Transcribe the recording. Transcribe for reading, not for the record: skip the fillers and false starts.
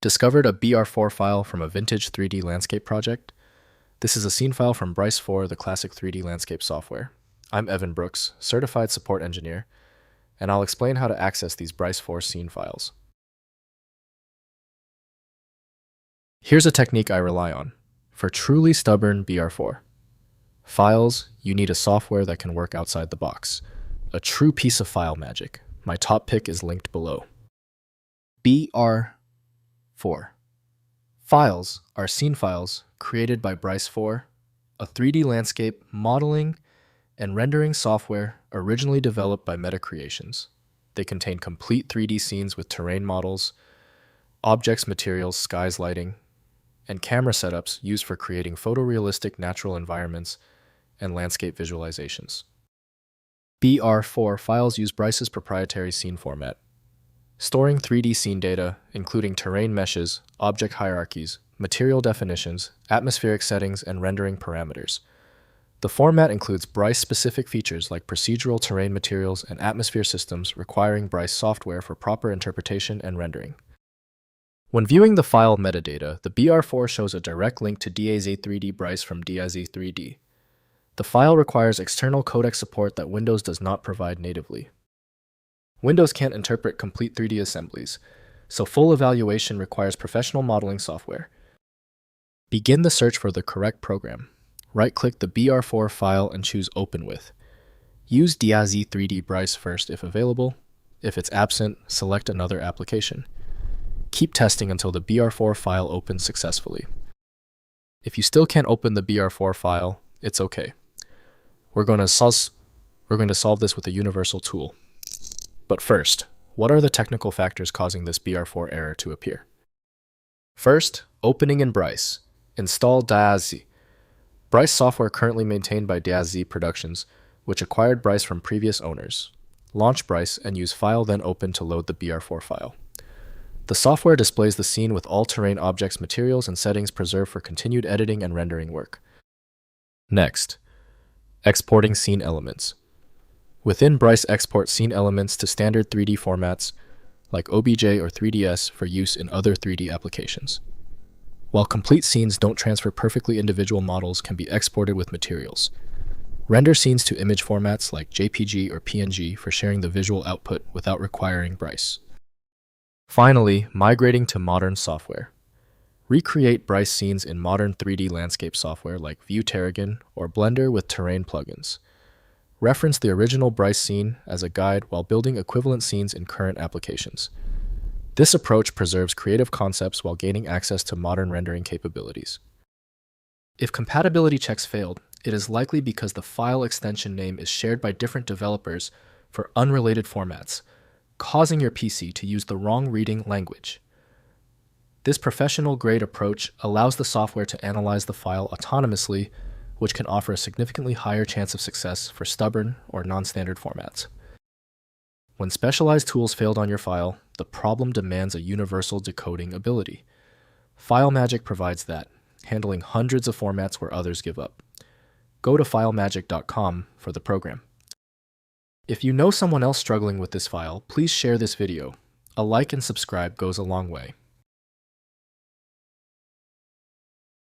Discovered a BR4 file from a vintage 3D landscape project? This is a scene file from Bryce-4, the classic 3D landscape software. I'm Evan Brooks, certified support engineer, and I'll explain how to access these Bryce-4 scene files. Here's a technique I rely on. For truly stubborn BR4 files, you need a software that can work outside the box. A true piece of file magic. My top pick is linked below. BR4 Files are scene files created by Bryce-4, a 3D landscape modeling and rendering software originally developed by MetaCreations. They contain complete 3D scenes with terrain models, objects, materials, skies, lighting, and camera setups used for creating photorealistic natural environments and landscape visualizations. BR4 files use Bryce's proprietary scene format, storing 3D scene data, including terrain meshes, object hierarchies, material definitions, atmospheric settings, and rendering parameters. The format includes Bryce-specific features like procedural terrain materials and atmosphere systems requiring Bryce software for proper interpretation and rendering. When viewing the file metadata, the BR4 shows a direct link to DAZ3D Bryce from DAZ3D. The file requires external codec support that Windows does not provide natively. Windows can't interpret complete 3D assemblies, so full evaluation requires professional modeling software. Begin the search for the correct program. Right-click the BR4 file and choose Open With. Use DAZ3D Bryce first if available. If it's absent, select another application. Keep testing until the BR4 file opens successfully. If you still can't open the BR4 file, it's okay. We're going to solve this with a universal tool. But first, what are the technical factors causing this BR4 error to appear? First, opening in Bryce. Install DAZ. Bryce software currently maintained by DAZ Productions, which acquired Bryce from previous owners. Launch Bryce and use File then Open to load the BR4 file. The software displays the scene with all terrain objects, materials, and settings preserved for continued editing and rendering work. Next, exporting scene elements. Within Bryce, export scene elements to standard 3D formats like OBJ or 3ds for use in other 3D applications. While complete scenes don't transfer perfectly, individual models can be exported with materials. Render scenes to image formats like JPG or PNG for sharing the visual output without requiring Bryce. Finally, migrating to modern software. Recreate Bryce scenes in modern 3D landscape software like Vue Terragon or Blender with terrain plugins. Reference the original Bryce scene as a guide while building equivalent scenes in current applications. This approach preserves creative concepts while gaining access to modern rendering capabilities. If compatibility checks failed, it is likely because the file extension name is shared by different developers for unrelated formats, causing your PC to use the wrong reading language. This professional-grade approach allows the software to analyze the file autonomously, which can offer a significantly higher chance of success for stubborn or non-standard formats. When specialized tools failed on your file, the problem demands a universal decoding ability. FileMagick provides that, handling hundreds of formats where others give up. Go to filemagick.com for the program. If you know someone else struggling with this file, please share this video. A like and subscribe goes a long way.